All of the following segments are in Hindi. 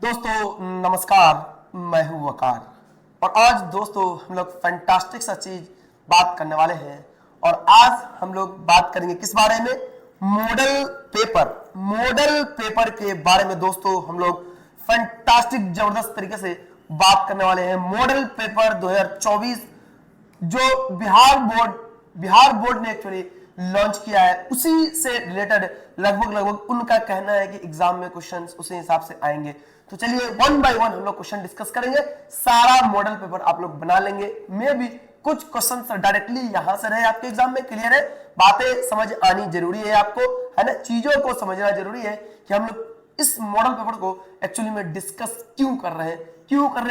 दोस्तों नमस्कार, मैं हूं वकार और आज दोस्तों हम लोग फैंटास्टिक सा चीज बात करने वाले हैं। और आज हम लोग बात करेंगे किस बारे में? मॉडल पेपर के बारे में दोस्तों हम लोग फैंटास्टिक जबरदस्त तरीके से बात करने वाले हैं। मॉडल पेपर 2024 जो बिहार बोर्ड ने एक्चुअली लॉन्च किया है, उसी से रिलेटेड लगभग उनका कहना है कि एग्जाम में क्वेश्चंस उसी हिसाब से आएंगे। तो चलिए वन बाय वन हम लोग क्वेश्चन डिस्कस करेंगे। सारा मॉडल पेपर आप लोग बना लेंगे। मे भी कुछ क्वेश्चन डायरेक्टली यहां से रहे आपके एग्जाम में। क्लियर है? बातें समझ आनी जरूरी है आपको, है ना? चीजों को समझना जरूरी है कि हम लोग इस मॉडल पेपर को एक्चुअली में डिस्कस क्यों कर रहे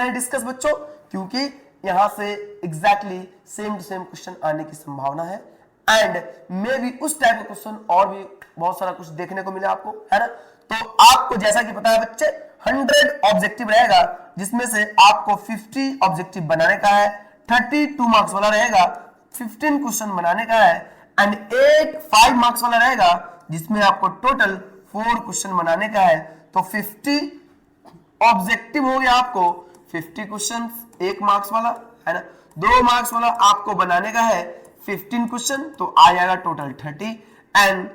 हैं डिस्कस बच्चों, क्योंकि यहां से exactly same to same question आने की संभावना है। एंड मे भी उस टाइप का क्वेश्चन और भी बहुत सारा कुछ देखने को मिला आपको, है ना? तो आपको जैसा कि पता है बच्चे, 100 ऑब्जेक्टिव रहेगा, जिसमें से आपको 50 ऑब्जेक्टिव बनाने का है। 32 मार्क्स वाला रहेगा, 15 क्वेश्चन बनाने का है। एंड 5 मार्क्स वाला रहेगा, जिसमें आपको टोटल 4 क्वेश्चन बनाने का है। तो 50 ऑब्जेक्टिव हो गया आपको 50 क्वेश्चन, 1 मार्क्स वाला, है ना? 2 मार्क्स वाला आपको बनाने का है 15 क्वेश्चन, तो आ जाएगा टोटल 30। एंड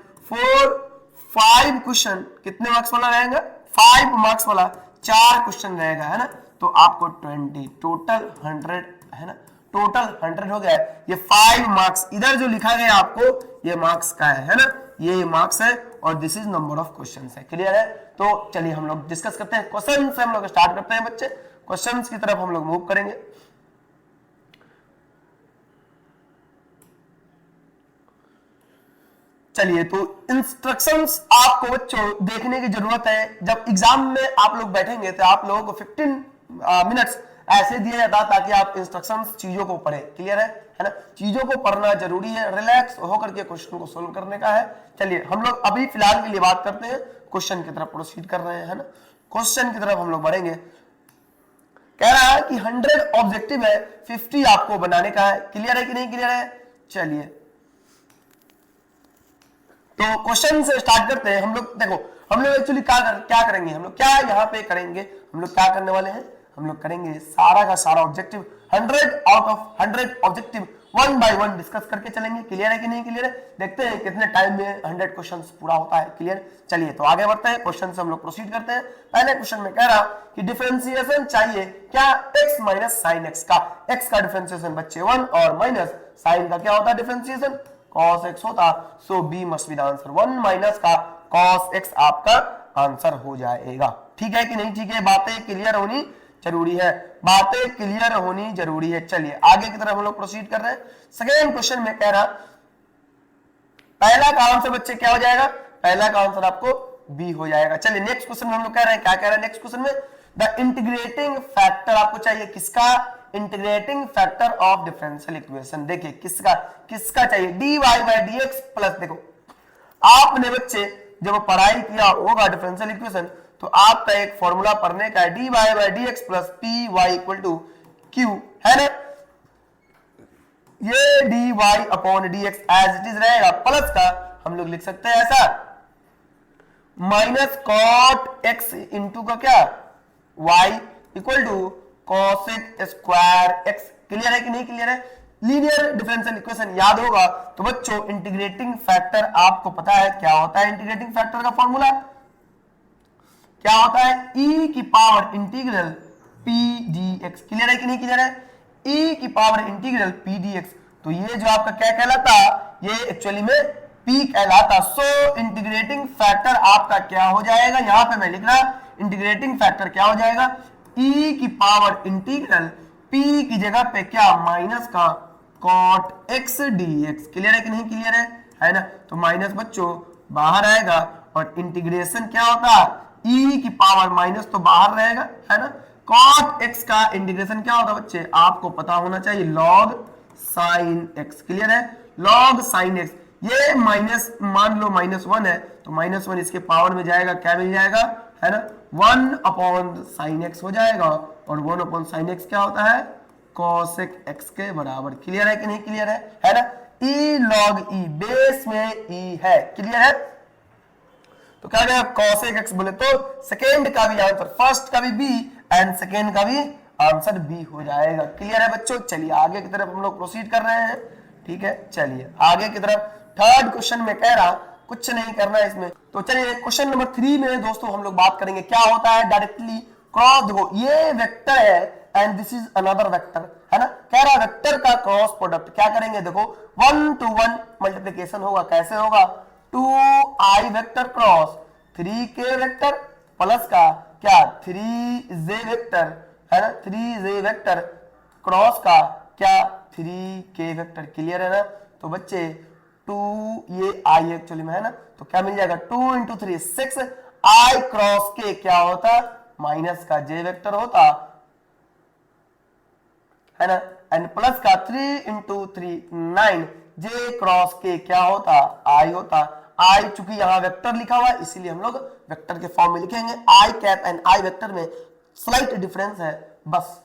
5 क्वेश्चन कितने मार्क्स वाला रहेगा? 5 मार्क्स वाला 4 क्वेश्चन रहेगा, है ना? तो आपको 20 टोटल 100, है ना? टोटल 100 हो गया। ये 5 मार्क्स इधर जो लिखा गया आपको, ये मार्क्स का है ना? ये मार्क्स है और this is number of question है। क्लियर है? तो चलिए हम लोग डिस्कस करते हैं। क्वेश्चन से हम लोग स्टार्ट करते हैं बच्चे। क्वेश्चन की तरफ हम लोग मूव करेंगे। चलिए, तो इंस्ट्रक्शंस आपको बच्चों देखने की जरूरत है। जब एग्जाम में आप लोग बैठेंगे तो आप लोगों को 15 मिनट्स ऐसे दिया जाता ताकि आप इंस्ट्रक्शंस चीजों को पढ़े। क्लियर है ना? चीजों को पढ़ना जरूरी है, रिलैक्स होकर के क्वेश्चन को सोल्व करने का है। चलिए हम लोग अभी फिलहाल के लिए बात करते हैं, क्वेश्चन की तरफ प्रोसीड कर रहे हैं, है ना? क्वेश्चन की तरफ हम लोग बढ़ेंगे। कह रहा है कि 100 ऑब्जेक्टिव है, 50 आपको बनाने का है। क्लियर है कि नहीं क्लियर है? चलिए तो क्वेश्चन से स्टार्ट करते हैं। हम लोग देखो, हम लोग एक्चुअली क्या करेंगे, हम लोग क्या यहाँ पे करेंगे, हम लोग क्या करने वाले हैं, हम लोग करेंगे सारा का सारा objective 100 out of 100 objective 1 by 1 discuss करके चलेंगे। क्लियर है कि नहीं क्लियर है? देखते हैं कितने टाइम में 100 क्वेश्चन पूरा होता है। क्लियर? चलिए तो आगे बढ़ते हैं, क्वेश्चन से हम लोग प्रोसीड करते हैं। पहले क्वेश्चन में कह रहा कि डिफरेंशिएशन चाहिए क्या? x माइनस साइन एक्स का। x का डिफरेंशिएशन बच्चे 1 और माइनस साइन का क्या होता है डिफरेंशिएशन? cos x होता। सो b must be the answer. 1 minus का cos x आपका आंसर हो जाएगा। ठीक है कि नहीं? ठीक है, बातें क्लियर होनी जरूरी है, बातें क्लियर होनी जरूरी है। चलिए आगे की तरफ हम लोग प्रोसीड कर रहे हैं। सेकेंड क्वेश्चन में कह रहा पहला का आंसर बच्चे क्या हो जाएगा? पहला का आंसर आपको बी हो जाएगा। चलिए नेक्स्ट क्वेश्चन में हम लोग कह रहे हैं, क्या कह रहे हैं नेक्स्ट क्वेश्चन में? द इंटीग्रेटिंग फैक्टर आपको चाहिए। किसका? Integrating factor of differential equation. देखिए किसका चाहिए? dy बाई dx प्लस, देखो आपने बच्चे जब पढ़ाई किया होगा डिफरेंशियल इक्वेशन, तो आपका एक फॉर्मूला पढ़ने का है dy by dx plus p y equal to q, है ना? ये dy upon dx as it is रहेगा, प्लस का हम लोग लिख सकते हैं ऐसा माइनस कॉट x इंटू का क्या y equal to cosec square x। Clear है कि नहीं क्लियर है? लीनियर डिफरेंशियल इक्वेशन याद होगा तो बच्चों इंटीग्रेटिंग फैक्टर आपको पता है क्या होता है। इंटीग्रेटिंग फैक्टर का फॉर्मूला क्या होता है? e की power integral p dx। Clear है कि नहीं क्लियर है? e की पावर इंटीग्रल p dx। तो ये जो आपका क्या कहलाता, ये एक्चुअली में p कहलाता। सो इंटीग्रेटिंग फैक्टर आपका क्या हो जाएगा? यहां पे मैं लिख रहा इंटीग्रेटिंग फैक्टर क्या हो जाएगा? e की पावर इंटीग्रल p की जगह पे क्या माइनस का cot x dx। क्लियर है कि नहीं क्लियर है ना? तो माइनस बच्चों बाहर आएगा और इंटीग्रेशन क्या होता है? e की पावर माइनस तो बाहर रहेगा, है ना? cot x का इंटीग्रेशन क्या होता है बच्चे? आपको पता होना चाहिए log sin x। क्लियर है? log sin x। ये माइनस मान लो -1 है, तो -1 इसके पावर में जाएगा, क्या मिल जाएगा, है ना? 1 अपॉन साइन एक्स हो जाएगा और 1 अपॉन साइन एक्स क्या होता है? cosec x के बराबर। क्लियर है कि नहीं क्लियर है ना? e log e, बेस में e है। क्लियर है? तो क्या हो जाएगा cosec x बोले तो सेकेंड का भी आंसर, फर्स्ट का भी बी एंड सेकेंड का भी आंसर बी हो जाएगा। क्लियर है बच्चों? चलिए आगे की तरफ हम लोग प्रोसीड कर रहे हैं। ठीक है, चलिए आगे की तरफ। थर्ड क्वेश्चन में कह रहा कुछ नहीं करना है इसमें, तो चलिए क्वेश्चन नंबर 3 में दोस्तों हम लोग बात करेंगे क्या होता है डायरेक्टली क्रॉस। देखो ये वेक्टर है and this is another vector, है ना। कह रहा वेक्टर का क्रॉस प्रोडक्ट क्या करेंगे, देखो 1 to 1 मल्टीप्लीकेशन होगा। कैसे होगा, 2i vector cross 3k vector plus का क्या 3j वेक्टर, है ना, 3j वेक्टर क्रॉस का क्या 3k वेक्टर। क्लियर है ना। तो बच्चे 2 ये i एक्चुअली में है ना, तो क्या मिल जाएगा 2 इंटू 3 6 i क्रॉस k क्या होता माइनस का j वेक्टर होता, है ना, एंड प्लस का 3 इंटू 3 9 j क्रॉस k क्या होता i होता। i चूंकि यहां वेक्टर लिखा हुआ है इसीलिए हम लोग वेक्टर के फॉर्म में लिखेंगे। i cap and i vector में स्लाइट डिफरेंस है बस।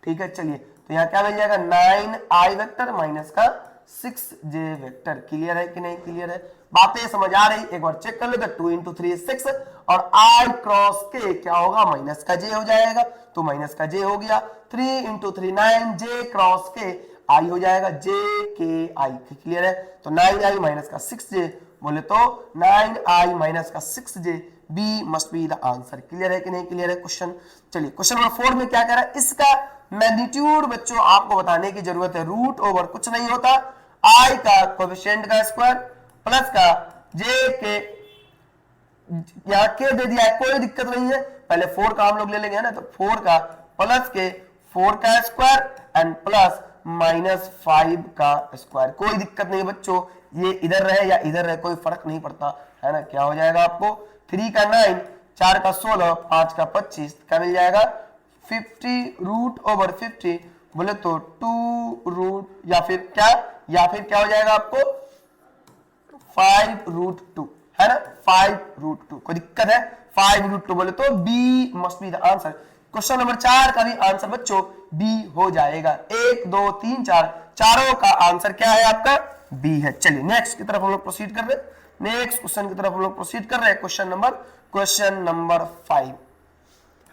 ठीक है, चलिए तो यहाँ क्या मिल जाएगा 9i वेक्टर माइनस का 6j वेक्टर। क्लियर है कि नहीं? क्लियर है, बातें समझ आ रही? एक बार चेक कर लो तो 2 इंटू 3 6 और i क्रॉस k क्या होगा माइनस का j हो जाएगा, तो माइनस का j हो गया। 3 into 3 9 j cross k i हो जाएगा j k i। क्लियर है, तो 9i माइनस का 6j बोले तो 9i माइनस का 6j b must be the answer. Clear है कि नहीं? क्लियर है क्वेश्चन। चलिए क्वेश्चन नंबर 4 में क्या कह रहा है, इसका मैग्नीट्यूड बच्चों आपको बताने की जरूरत है। रूट ओवर कुछ नहीं होता i का कोएफिशिएंट का स्क्वायर प्लस का j के, यहाँ के दे दिया है कोई दिक्कत नहीं है, पहले 4 का हम लोग ले लेंगे, है ना, तो 4 का प्लस के 4 का स्क्वायर एंड प्लस माइनस 5 का स्क्वायर। कोई दिक्कत नहीं बच्चों, ये इधर रहे या इधर रहे कोई फर्क नहीं पड़ता, है ना। क्या हो जाएगा आपको 3 का 9 4 का 16 5 का 25 क्या मिल जाएगा 50 रूट ओवर 50 बोले तो 2 रूट या फिर क्या हो जाएगा आपको 5 रूट 2, है ना, 5 रूट 2। कोई दिक्कत है 5 रूट 2 बोले तो b must be the answer. Question number 4 का भी आंसर बच्चों बी हो जाएगा। 1 2 3 4 चारों का आंसर क्या है आपका बी है। चलिए नेक्स्ट की तरफ हम लोग प्रोसीड कर रहे हैं, नेक्स्ट क्वेश्चन की तरफ हम लोग प्रोसीड कर रहे हैं। क्वेश्चन नंबर 5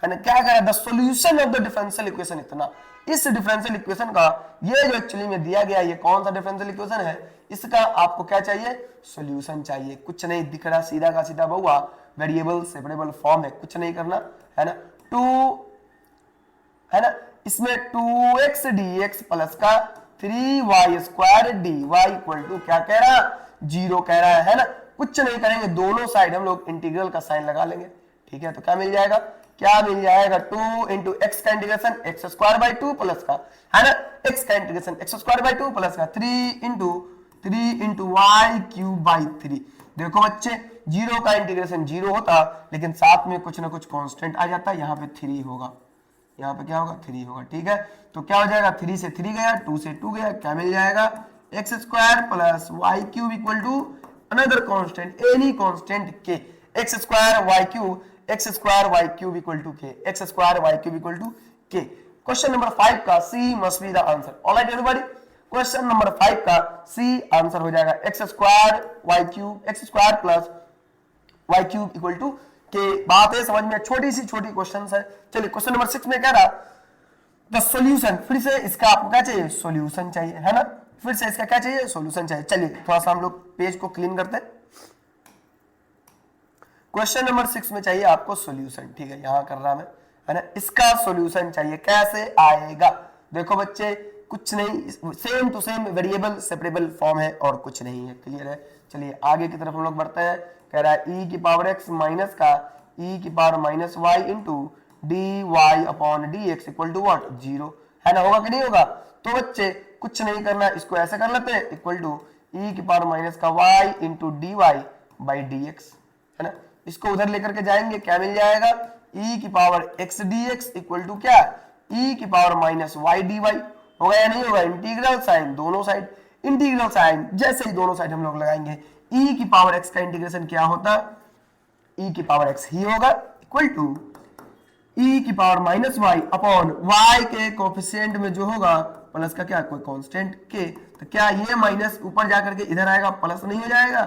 है ना, क्या कह रहा है the solution of the differential equation. इतना इस डिफरेंशियल इक्वेशन का ये जो एक्चुअली में दिया गया ये कौन सा डिफरेंशियल इक्वेशन है, इसका आपको क्या चाहिए सॉल्यूशन चाहिए। कुछ नहीं दिख रहा, सीधा का सीधा बहुआ वेरिएबल सेपरेबल फॉर्म है, कुछ नहीं करना, है ना। 2 है ना, इसमें 2x dx प्लस का 3y square dy equal to क्या कह रहा 0 कह रहा है ना। कुछ नहीं करेंगे, दोनों साइड हम लोग इंटीग्रल का साइन लगा लेंगे। ठीक है, तो क्या मिल जाएगा 2 इंटू एक्स का integration x square by 2 plus का, है ना, एक्स का integration x square by 2 plus का 3 इंटू वाई क्यूब बाई 3। देखो बच्चे 0 का इंटीग्रेशन 0 होता लेकिन साथ में कुछ ना कुछ कांस्टेंट आ जाता, यहाँ पे 3 होगा, यहाँ पे क्या होगा 3 होगा। ठीक है, तो क्या हो जाएगा 3 से 3 गया, 2 से 2 गया, क्या मिल जाएगा x square plus y cube equal to another constant any constant k x square y cube equal to k x square y cube equal to k. Question number 5 का c must be the answer. Alright everybody, question number 5 का सी आंसर हो जाएगा x square plus y cube equal to k. बात है समझ में, छोटी सी छोटी क्वेश्चन है। चलिए क्वेश्चन नंबर 6 में कह रहा द सॉल्यूशन, फिर से इसका आपको क्या चाहिए सॉल्यूशन चाहिए, है ना, फिर से इसका क्या चाहिए सॉल्यूशन चाहिए। चलिए थोड़ा सा हम लोग पेज को क्लीन करते हैं। क्वेश्चन नंबर 6 में चाहिए आपको सॉल्यूशन। ठीक है, यहां कर रहा मैं, है ना, इसका सॉल्यूशन चाहिए। कैसे आएगा देखो बच्चे, कुछ नहीं, same to same variable separable form है और कुछ नहीं है। क्लियर है, चलिए आगे की तरफ हम लोग बढ़ते हैं। कह रहा है e की पावर x माइनस का e की power minus y into d y upon d x equal to what 0, है ना, होगा कि नहीं होगा। तो बच्चे कुछ नहीं करना, इसको ऐसे कर लेते हैं इक्वल टू e की पावर माइनस का y into d y by d x, है ना। इसको उधर लेकर के जाएंगे, क्या मिल जाएगा e की power x dx equal to क्या e की पावर माइनस y dy होगा या नहीं होगा। इंटीग्रल साइन दोनों साइड, इंटीग्रल साइन जैसे ही दोनों साइड हम लोग लगाएंगे e की पावर x का इंटीग्रेशन क्या होता e की पावर x ही होगा इक्वल टू e की power minus y upon y के कोफिशिएंट में जो होगा प्लस का क्या कोई कांस्टेंट k, तो क्या ये माइनस ऊपर जाकर के इधर आएगा प्लस नहीं हो जाएगा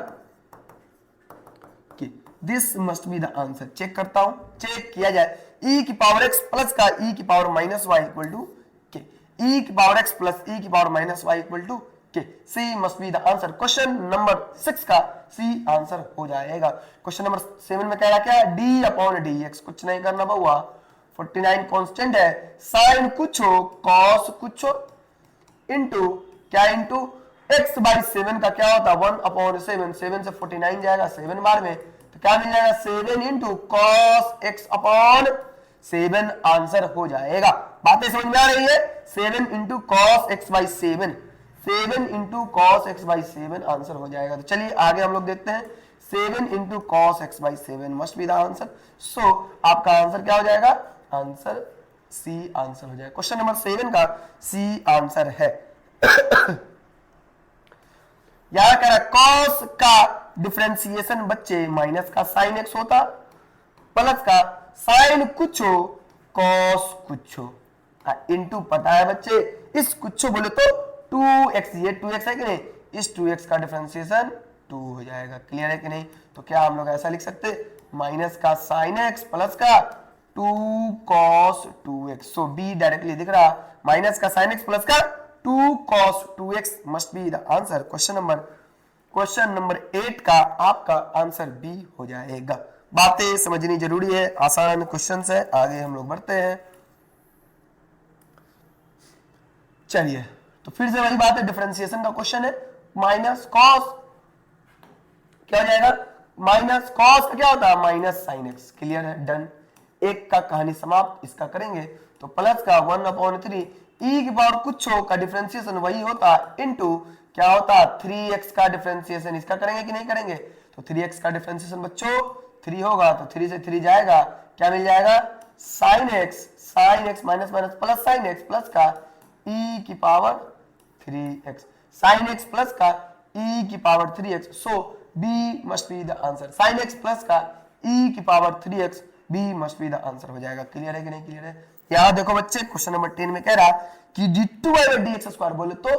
कि this must be the answer. Check करता हूं, चेक किया जाए। e की पावर x प्लस का e की power minus y equal to k, e की पावर x प्लस e की power minus y equal to k, C must be the answer. Question number 6 का सी आंसर हो जाएगा। क्वेश्चन नंबर 7 में कह रहा क्या, d अपॉन डी एक्स, कुछ नहीं करना बहुआ, 49 कांस्टेंट है, साइन कुछ हो कॉस कुछ हो इंटू क्या, इंटू x बाई 7 का क्या होता है 1 अपॉन 7, 7 से 49 जाएगा 7 बार में, तो क्या मिल जाएगा 7 into cos x upon 7 answer हो जाएगा। बातें समझ में आ रही है? 7 into cos x by 7, 7 into cos x by 7 answer हो जाएगा। तो चलिए आगे हम लोग देखते हैं। 7 into cos x by 7 must be the answer. So आपका आंसर क्या हो जाएगा, आंसर सी आंसर हो जाएगा। क्वेश्चन नंबर 7 का सी आंसर है। यहां कह रहा कॉस का डिफरेंशिएशन बच्चे माइनस का साइन एक्स होता, प्लस का साइन कुछ हो कॉस कुछ हो, इंटू पता है बच्चे इस कुछ बोले तो 2x, ये 2x है कि नहीं, इस 2x का डिफरेंशिएशन 2 हो जाएगा। क्लियर है कि नहीं? तो क्या हम लोग ऐसा लिख सकते, माइनस का साइन x प्लस का 2 cos 2x। सो b डायरेक्टली दिख रहा, माइनस का साइन x प्लस का 2 cos 2x must be the answer. Question number 8 का आपका आंसर बी हो जाएगा। बातें समझनी जरूरी है, आसान क्वेश्चन है। आगे हम लोग बढ़ते हैं। चलिए, तो फिर से वही बात है, डिफरेंशिएशन का क्वेश्चन है। माइनस कॉस क्या हो जाएगा, माइनस कॉस का क्या होता है माइनस साइन एक्स। क्लियर है, डन। एक का कहानी समाप्त, इसका करेंगे तो प्लस का 1 अपॉन 3 ई की पावर कुछ हो का डिफरेंशिएशन वही होता इनटू क्या होता 3x का डिफरेंशिएशन। इसका करेंगे कि नहीं करेंगे, तो 3x का डिफरेंशिएशन बच्चों 3 होगा, तो 3 से 3 जाएगा, क्या मिल जाएगा sine x minus minus plus sine x plus का e की power 3x, sine x plus का e की power 3x। So b must be the answer. Sine x plus का e की power 3x, b must be the answer हो जाएगा। क्लियर है कि नहीं क्लियर है? यहां देखो बच्चे, क्वेश्चन नंबर 10 में कह रहा कि d2/dx² बोले तो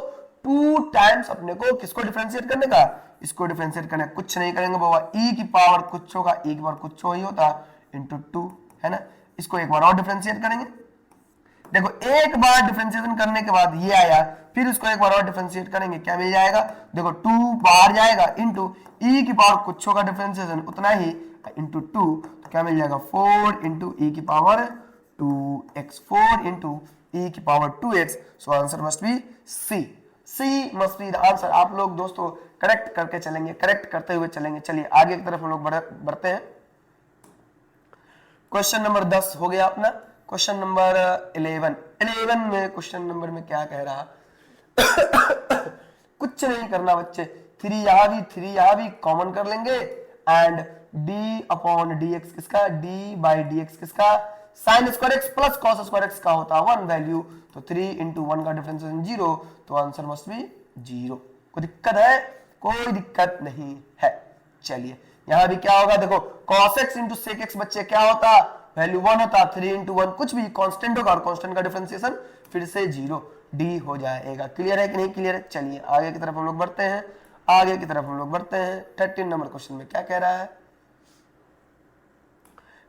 2 टाइम्स अपने को किसको डिफरेंशिएट करने का, इसको डिफरेंशिएट करने, कुछ नहीं करेंगे बाबा, e की पावर कुछ होगा, e की पावर कुछ हो ही होता इंटू 2 है ना। इसको एक बार और डिफरेंशिएट करेंगे। देखो एक बार डिफरेंशिएशन करने के बाद ये आया, फिर इसको एक बार और डिफरेंशिएट करेंगे, क्या मिल जाएगा, देखो 2 बाहर जाएगा इंटू e की पावर कुछ होगा डिफरेंशिएशन उतना ही इंटू 2, तो क्या मिल जाएगा 4 इंटू e की पावर 2x, 4 इंटू e की power 2x। So answer must be C, C must be the answer. आप लोग दोस्तों करेक्ट करके चलेंगे, करेक्ट करते हुए चलेंगे। चलिए आगे की तरफ हम लोग बढ़ते हैं। क्वेश्चन नंबर 10 हो गया अपना। क्वेश्चन नंबर 11 में क्वेश्चन नंबर में क्या कह रहा कुछ नहीं करना बच्चे, 3 यहां भी कॉमन कर लेंगे एंड d अपॉन dx किसका, d बाई dx किसका, sine square x plus cos square x का होता है 1 वैल्यू, तो 3 इंटू 1 का डिफरेंशिएशन 0, तो आंसर मस्ट बी 0। कोई दिक्कत है? कोई दिक्कत नहीं है। चलिए यहां भी क्या होगा, देखो cos x into sec x बच्चे क्या होता, वैल्यू 1 होता, 3 इंटू 1 कुछ भी कांस्टेंट होगा और कांस्टेंट का डिफरेंशिएशन फिर से 0, d हो जाएगा। क्लियर है कि नहीं क्लियर है? चलिए आगे की तरफ हम लोग बढ़ते हैं। 13 नंबर क्वेश्चन में क्या कह रहा है,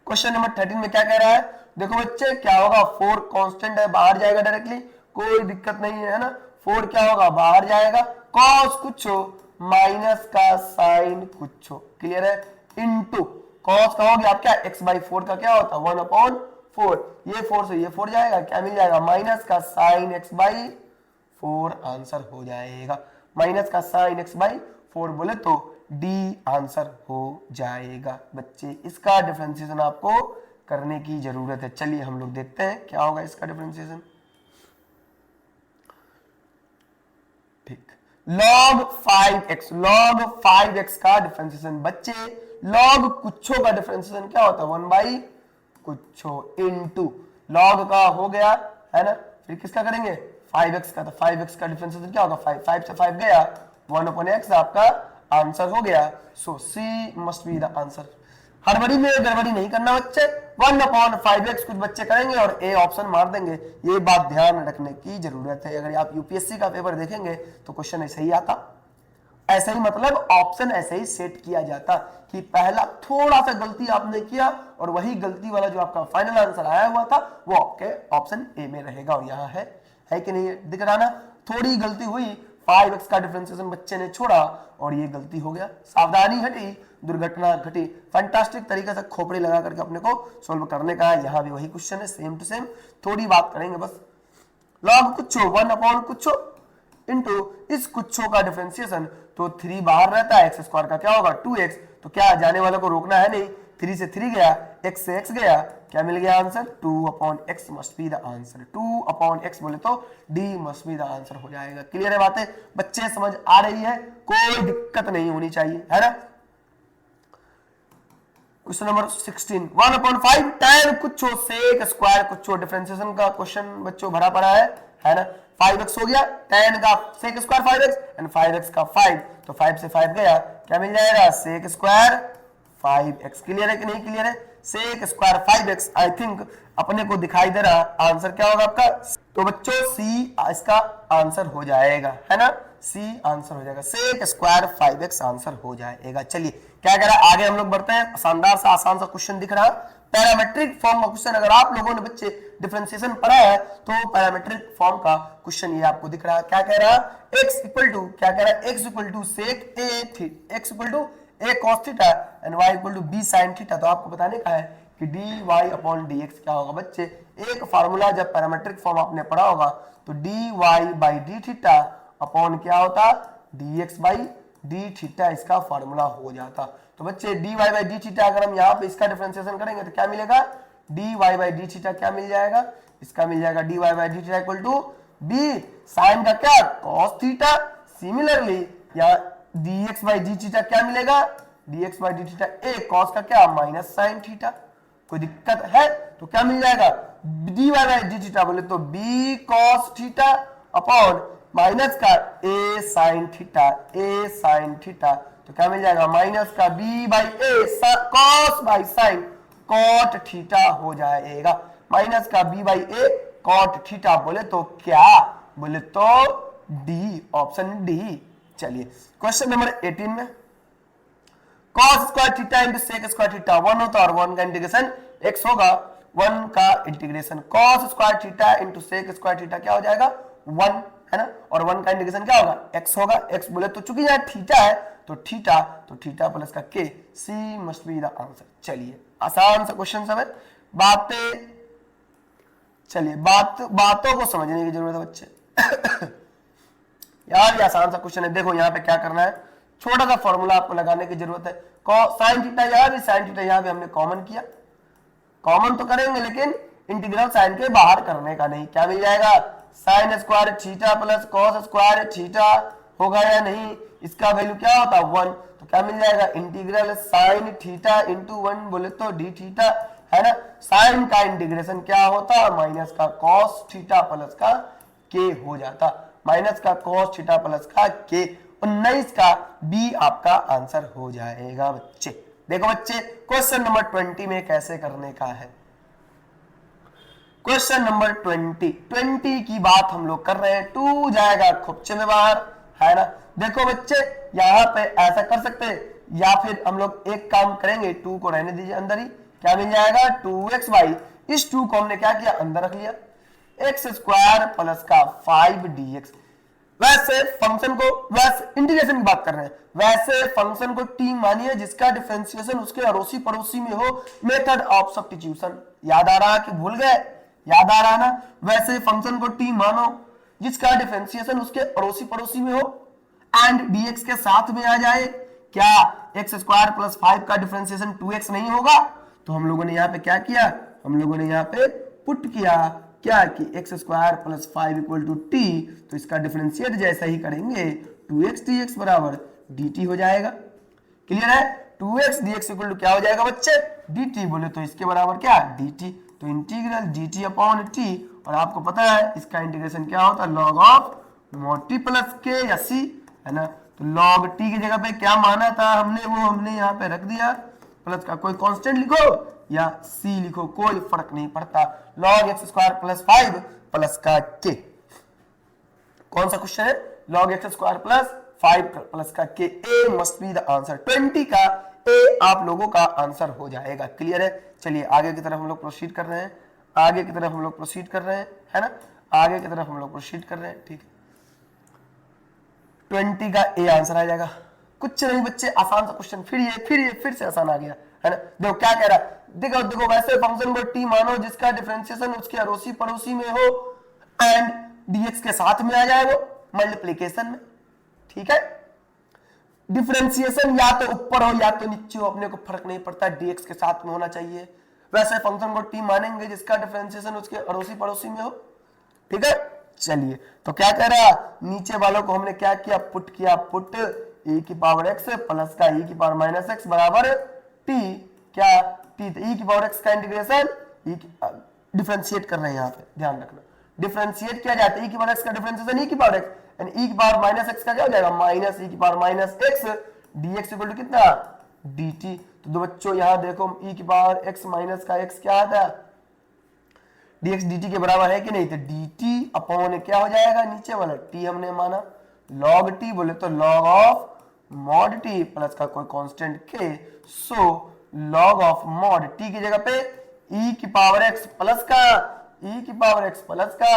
क्वेश्चन नंबर 13 में क्या कह रहा है, देखो बच्चे क्या होगा, 4 कांस्टेंट है, बाहर जाएगा डायरेक्टली, कोई दिक्कत नहीं है ना। 4 क्या होगा, बाहर जाएगा, कॉस कुछ हो माइनस का साइन कुछ हो, क्लियर है, इनटू कॉस का हो गया आप क्या x/4 का क्या होता 1 अपॉन 4, ये 4 से ये 4 जाएगा, क्या मिल जाएगा माइनस का साइन x/4 आंसर हो जाएगा। माइनस का साइन x/4 बोले तो d आंसर हो जाएगा बच्चे। इसका डिफरेंशिएशन आपको करने की जरूरत है। चलिए हम लोग देखते हैं क्या होगा इसका डिफरेंशिएशन। ठीक, log 5x का डिफरेंशिएशन बच्चे, log कुछो का डिफरेंशिएशन क्या होता है 1 कुछो इनटू log का हो गया है ना, फिर किसका करेंगे 5x का, तो 5x का डिफरेंशिएशन क्या होगा 5 से 5 गया 1 अपॉन x आपका आंसर हो गया। सो C must be the answer. हड़बड़ी में गड़बड़ी नहीं करना बच्चे, 1 अपॉन 5x कुछ बच्चे करेंगे और A ऑप्शन मार देंगे, ये बात ध्यान रखने की जरूरत है। अगर आप यूपीएससी का पेपर देखेंगे तो क्वेश्चन ऐसे ही आता, ऐसे ही मतलब ऑप्शन ऐसे ही सेट किया जाता कि पहला थोड़ा सा गलती आपने किया और वही गलती वाला जो आपका फाइनल आंसर आया हुआ था वो आपके ऑप्शन ए में रहेगा। और यहाँ है कि नहीं दिख रहा ना, थोड़ी गलती हुई, 5x का डिफरेंशिएशन बच्चे ने छोड़ा और ये गलती हो गया, सावधानी हटी, दुर्घटना घटी। फैंटास्टिक तरीके से खोपड़ी लगा करके अपने को सोल्व करने का है। यहाँ भी वही क्वेश्चन है, सेम टू सेम, थोड़ी बात करेंगे बस। लॉग कुछ 1 अपॉन कुछ इंटू इस कुछो का डिफरेंशिएशन, तो 3 बाहर रहता है, एक्स स्क्वायर का क्या होगा 2x, तो क्या जाने वाले को रोकना है नहीं, 3 से 3 गया, x से x गया, क्या मिल गया answer 2 upon x must be the answer. 2 upon x बोले तो d must be the answer हो जाएगा। क्लियर है बातें बच्चे, समझ आ रही है, कोई दिक्कत नहीं होनी चाहिए, है ना। क्वेश्चन नंबर 16, 1/5 tan कुछो सेक स्क्वायर कुछो, डिफरेंशिएशन का क्वेश्चन बच्चों भरा पड़ा है ना। 5x हो गया, tan का sec square 5x and 5x का 5, तो 5 से 5 गया, क्या मिल जाएगा सेक स्क्वायर 5x। क्लियर है कि नहीं क्लियर है, sec square 5x। I think अपने को दिखाई दे रहा आंसर क्या होगा आपका, तो बच्चों सी इसका आंसर हो जाएगा, है ना, सी आंसर हो जाएगा, सेक स्क्वायर 5x आंसर हो जाएगा। चलिए क्या कह रहा है आगे हम लोग बढ़ते हैं, शानदार सा आसान सा क्वेश्चन दिख रहा है, पैरामेट्रिक फॉर्म का क्वेश्चन। अगर आप लोगों ने बच्चे डिफरेंशिएशन पढ़ा है तो पैरामेट्रिक फॉर्म का क्वेश्चन ये आपको दिख रहा है। क्या कह रहा है, x इक्वल टू, क्या कह रहा है, x equal to sec a, x equal to a cos theta and y equal to b sin theta. तो आपको बताने का है कि dy अपॉन dx क्या होगा बच्चे, एक फार्मूला जब पैरामेट्रिक फॉर्म आपने पढ़ा होगा तो dy by d theta upon क्या होता dx बाई डी थीटा, इसका फार्मूला हो जाता। तो बच्चे dy बाई डी थीटा अगर हम यहाँ पे इसका डिफरेंशिएशन करेंगे तो क्या मिलेगा, dy बाई डी थीटा क्या मिल जाएगा, इसका मिल जाएगा dy by d theta equal to b sine का क्या cos थीटा। सिमिलरली यहाँ dx बाई डी थीटा क्या मिलेगा, dx by d theta a cos का क्या माइनस साइन थीटा। कोई दिक्कत है तो क्या मिल जाएगा, dy बाई डी थीटा बोले तो b cos theta upon minus का a sine theta, a sine theta, तो क्या मिल जाएगा माइनस का b by a cos by sine cot theta हो जाएगा, माइनस का b by a cot theta बोले तो क्या, बोले तो डी, ऑप्शन डी। चलिए क्वेश्चन नंबर 18 में cos square theta into sec square theta 1 होता है और 1 का इंटीग्रेशन x होगा, 1 का integration cos square theta into sec square theta क्या हो जाएगा 1, है ना, और 1 का इंटीग्रेशन क्या होगा x होगा, x बोले तो चूंकि यहाँ थीटा है तो थीटा प्लस का k, C must be the answer. चलिए आसान सा क्वेश्चन सब है, बातें, चलिए बातों को समझने की जरूरत है बच्चे। यार ये आसान सा क्वेश्चन है, देखो यहाँ पे क्या करना है, छोटा सा फॉर्मूला आपको लगाने की जरूरत है। साइन थीटा यहाँ भी, साइन थीटा यहाँ भी हमने कॉमन किया, कॉमन तो करेंगे लेकिन इंटीग्रल साइन के बाहर करने का नहीं। क्या मिल जाएगा, sine square theta plus cos square theta होगा या नहीं, इसका वैल्यू क्या होता 1, तो क्या मिल जाएगा इंटीग्रल साइन थीटा इंटू 1 बोले तो डी थीटा, है ना। साइन का इंटीग्रेशन क्या होता माइनस का कॉस थीटा प्लस का के हो जाता, माइनस का cos थीटा प्लस का k, 19 का b आपका आंसर हो जाएगा बच्चे। देखो बच्चे क्वेश्चन नंबर 20 में कैसे करने का है, क्वेश्चन नंबर 20 की बात हम लोग कर रहे हैं, 2 जाएगा खुपचे में बाहर, है ना। देखो बच्चे यहाँ पे ऐसा कर सकते हैं या फिर हम लोग एक काम करेंगे, 2 को रहने दीजिए अंदर ही, क्या मिल जाएगा 2x बाई, इस 2 को हमने क्या किया अंदर रख लिया, एक्स स्क्वायर प्लस का 5dx। वैसे फंक्शन को, वैसे इंटीग्रेशन की बात कर रहे हैं, वैसे फंक्शन को टी मानिए जिसका डिफरेंशिएशन उसके अड़ोसी पड़ोसी में हो, मेथड ऑफ सब्स्टिट्यूशन। याद आ रहा कि भूल गए, याद आ रहा ना, वैसे फंक्शन को टी मानो जिसका डिफरेंशिएशन उसके अड़ोसी पड़ोसी में हो एंड dx के साथ में आ जाए, क्या एक्स स्क्वायर प्लस 5 का डिफरेंशिएशन 2x नहीं होगा, तो हम लोगों ने यहाँ पे क्या किया, हम लोगों ने यहाँ पे पुट किया क्या कि x square plus 5 equal to t, तो इसका डिफरेंशिएट जैसा ही करेंगे 2x dx बराबर dt हो जाएगा। क्लियर है, 2x dx इक्वल टू क्या हो जाएगा बच्चे dt, बोले तो इसके बराबर क्या dt, तो इंटीग्रल dt अपॉन t, और आपको पता है इसका इंटीग्रेशन क्या होता है log ऑफ मोटी प्लस के या c, है ना। तो log t की जगह पे क्या माना था हमने, वो हमने यहाँ पे रख दिया, प्लस का कोई कांस्टेंट लिखो या c लिखो कोई फर्क नहीं पड़ता, log x square plus 5 plus का k। कौन सा क्वेश्चन है, log x square plus 5 plus का के, ए मस्ट बी द आंसर। 20 का ए आप लोगों का आंसर हो जाएगा। क्लियर है? चलिए आगे की तरफ हम लोग प्रोसीड कर रहे हैं, आगे की तरफ हम लोग प्रोसीड कर रहे हैं, है ना, आगे की तरफ हम लोग प्रोसीड कर रहे हैं। ठीक है, 20 का ए आंसर आ जाएगा। कुछ नहीं बच्चे, आसान सा क्वेश्चन, फिर से आसान आ गया, है ना। देखो क्या कह रहा है, देखो देखो वैसे फंक्शन को टी मानो जिसका डिफरेंशिएशन उसके अड़ोसी पड़ोसी में हो एंड डीएक्स के साथ में आ जाए वो मल्टीप्लिकेशन में। ठीक है, डिफरेंशिएशन या तो ऊपर हो या तो नीचे हो, अपने को फर्क नहीं पड़ता, डीएक्स के साथ में होना चाहिए। वैसे फंक्शन को टी मानेंगे जिसका डिफरेंशिएशन उसके अड़ोसी पड़ोसी में हो। ठीक है, चलिए तो क्या कह रहा, नीचे वालों को हमने क्या किया, पुट किया, पुट e की पावर x प्लस का e की पावर माइनस x बराबर t, क्या t, e की पावर x का इंटीग्रेशन डिफरेंशिएट कर रहे हैं, यहाँ पे ध्यान रखना, डिफरेंशिएट किया जाता है, e की पावर x का डिफरेंशिएशन e की पावर x एंड e की पावर माइनस x का क्या हो जाएगा, माइनस e की power minus x dx equal to कितना, dt। तो दो बच्चों यहाँ देखो e की पावर x माइनस का x क्या आता है, dx dt के बराबर है कि नहीं, तो dt अपॉन क्या हो जाएगा, नीचे वाला t हमने माना, log t बोले तो log of mod t plus का कोई constant k, so log of mod t की जगह पे e की पावर x प्लस का e की पावर x प्लस का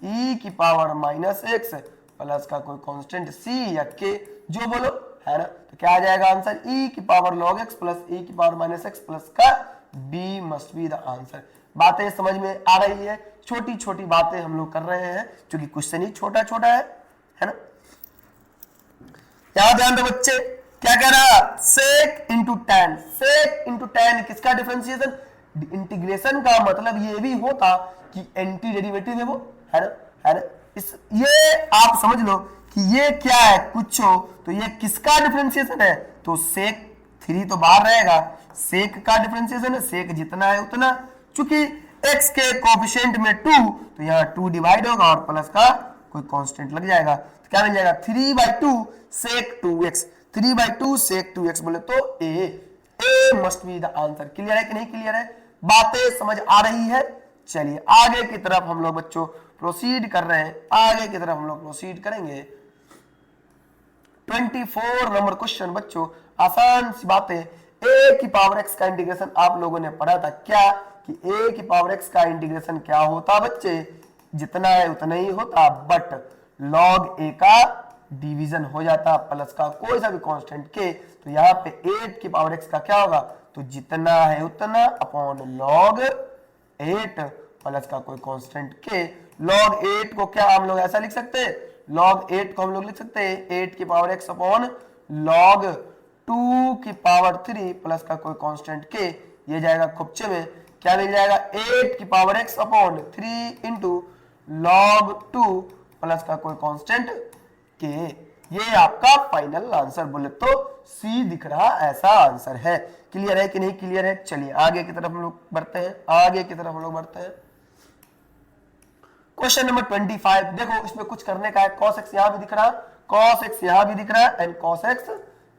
e की पावर माइनस x प्लस का कोई कांस्टेंट c या k, जो बोलो, है ना। तो क्या आ जाएगा आंसर, e की power log x plus e की पावर माइनस x प्लस का b must be the answer. बातें समझ में आ रही है, छोटी छोटी बातें हम लोग कर रहे हैं क्योंकि क्वेश्चन ही छोटा छोटा है ना। यहां ध्यान दो बच्चे, क्या कह रहा, sec into tan, sec into tan किसका डिफरेंशिएशन, इंटीग्रेशन का मतलब ये भी होता कि एंटी डेरिवेटिव है वो, है ना। इस ये आप समझ लो कि ये क्या है, कुछ हो तो ये किसका डिफरेंशिएशन है, तो sec 3 तो बाहर रहेगा, sec का डिफरेंशिएशन है, sec जितना है उतना, चूंकि x के कोएफिशिएंट में 2 तो यहाँ 2 डिवाइड होगा और प्लस का कोई कांस्टेंट लग जाएगा, तो क्या मिल जाएगा 3/2 sec 2x, 3/2 sec 2x बोले तो a must be the answer. Clear है कि नहीं क्लियर है, बातें समझ आ रही है। चलिए आगे की तरफ हम लोग बच्चों प्रोसीड कर रहे हैं, आगे की तरफ हम लोग प्रोसीड करेंगे। 24 नंबर क्वेश्चन बच्चों, आसान सी बातें, a की पावर x का इंटीग्रेशन आप लोगों ने पढ़ा था क्या, कि a की पावर x का इंटीग्रेशन क्या होता बच्चे, जितना है उतना ही होता, बट log a का डिवीजन हो जाता प्लस का कोई सा भी कांस्टेंट k, तो यहाँ पे 8 की पावर x का क्या होगा, तो जितना है उतना अपॉन log 8 प्लस का कोई कांस्टेंट k। log 8 को क्या हम लोग ऐसा लिख सकते हैं, log 8 को हम लोग लिख सकते हैं 8 की पावर x अपॉन log 2 की पावर 3 प्लस का कोई कांस्टेंट k, ये जाएगा खुपचे में, क्या मिल जाएगा 8 की power x upon 3 into log 2 plus का कोई कांस्टेंट k। ये आपका फाइनल आंसर बोले तो सी दिख रहा ऐसा आंसर है। क्लियर है कि नहीं क्लियर है, चलिए आगे की तरफ हम लोग बढ़ते हैं, आगे की तरफ हम लोग बढ़ते हैं। क्वेश्चन नंबर 25, देखो इसमें कुछ करने का है, cos x यहां भी दिख रहा, cos x यहां भी दिख रहा है एंड cos x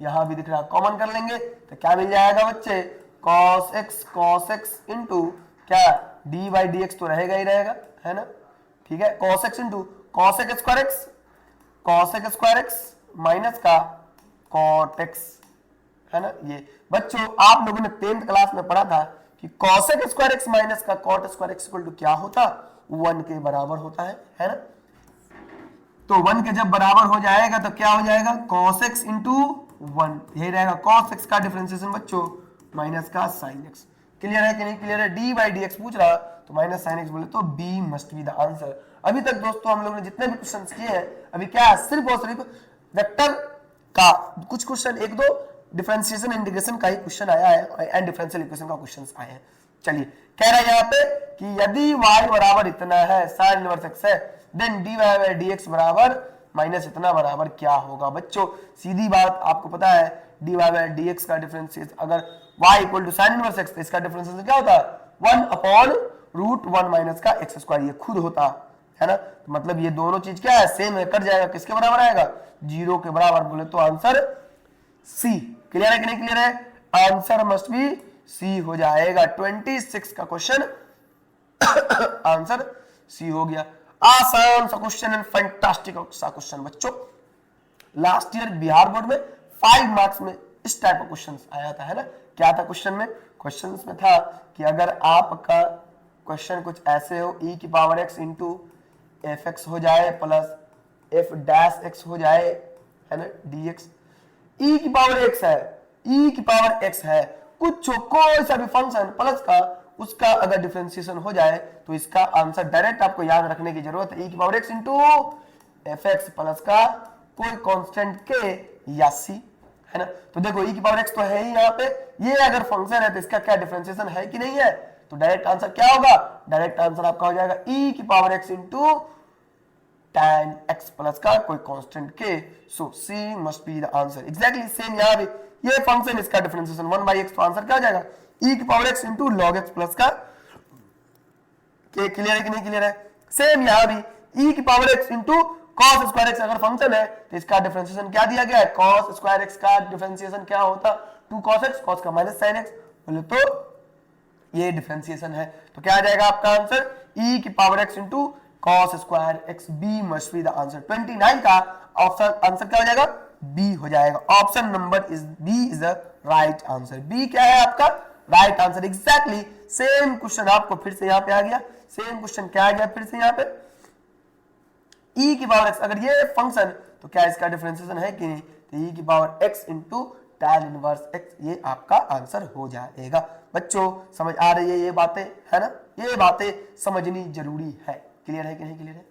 यहां भी दिख रहा है, कॉमन कर लेंगे तो क्या मिल जाएगा बच्चे, cos x इंटू क्या d/dx तो रहेगा ही रहेगा, है ना, ठीक है, cos x into cos x square x minus का cot x, है ना। ये बच्चों आप लोगों ने 10th क्लास में पढ़ा था कि cos स्क्वायर x माइनस का cot square x equal to क्या होता, 1 के बराबर होता है ना। तो 1 के जब बराबर हो जाएगा तो क्या हो जाएगा, cos x इंटू 1, यही रहेगा cos x का डिफरेंशिएशन बच्चों माइनस का sin x। क्लियर है कि नहीं क्लियर है, d/dx पूछ रहा तो माइनस sin x बोले तो b must be the answer. अभी तक दोस्तों हम लोगों ने जितने भी क्वेश्चंस किए हैं, अभी क्या है, सिर्फ और सिर्फ वेक्टर का कुछ क्वेश्चन, एक दो डिफरेंशिएशन इंटीग्रेशन का ही क्वेश्चन आया है एंड डिफरेंशियल इक्वेशन का क्वेश्चंस आए हैं। चलिए कह रहा है यहाँ पे कि यदि y बराबर इतना है sin इनवर्स x है, देन dy/dx बराबर माइनस इतना बराबर क्या होगा। बच्चों सीधी बात, आपको पता है dy/dx का डिफरेंशिएशन अगर y equal to sin inverse x, तो इसका डिफरेंशिएशन क्या होता है 1/√1 माइनस का x स्क्वायर, ये खुद होता है ना। तो मतलब ये दोनों चीज क्या है, सेम है, कट जाएगा, किसके बराबर आएगा, 0 के बराबर, बोले तो आंसर सी। क्लियर है कि नहीं क्लियर है, आंसर मस्ट बी सी हो जाएगा। 26 का क्वेश्चन आंसर सी हो गया। आसान सा क्वेश्चन एंड फैंटास्टिक सा क्वेश्चन बच्चों। लास्ट ईयर बिहार बोर्ड में 5 मार्क्स में इस टाइप का क्वेश्चन आया था, है ना। क्या था क्वेश्चन में? क्वेश्चन में था कि अगर आपका क्वेश्चन कुछ ऐसे हो, e की power x into F x हो जाए प्लस एफ डैश एक्स हो जाए, है ना, dx, e की पावर x है, e की पावर x है, कुछ कोई सा भी फंक्शन प्लस का, उसका अगर डिफरेंशिएशन हो जाए तो इसका आंसर डायरेक्ट आपको याद रखने की जरूरत है, e की power x into F x plus का कोई कांस्टेंट के या c, है ना। तो देखो e की पावर x तो है ही यहाँ पे, ये अगर फंक्शन है तो इसका क्या डिफरेंशिएशन है कि नहीं है, तो डायरेक्ट आंसर क्या होगा, डायरेक्ट आंसर आपका हो जाएगा e की power x into tan x plus का कोई कांस्टेंट के, सो c must be the answer. Exactly same यहाँ भी ये फंक्शन, इसका डिफरेंशिएशन 1/x, तो आंसर क्या हो जाएगा e की power x into log x plus का के। क्लियर है कि नहीं क्लियर है? सेम यहाँ भी e की power x into cos square x अगर फंक्शन है तो इसका डिफरेंशिएशन क्या दिया गया है, cos स्क्वायर x का डिफरेंशिएशन क्या होता, 2 cos x, cos का माइनस sin x, बोले तो ये डिफरेंशिएशन है। तो क्या आ जाएगा आपका आंसर, e की power x into cos square x, b must be the answer. 29 का ऑप्शन आंसर क्या हो जाएगा, b हो जाएगा। Option number is b is the right answer. b क्या है आपका right answer. Exactly same question आपको फिर से यहाँ पे आ गया, सेम क्वेश्चन क्या आ गया फिर से यहाँ पे, e की पावर x अगर ये फंक्शन तो क्या इसका डिफरेंशिएशन है कि नहीं, तो e की power x into tan inverse x, ये आपका आंसर हो जाएगा। बच्चों समझ आ रही है ये बातें, है ना, ये बातें समझनी जरूरी है। क्लियर है कि नहीं क्लियर है?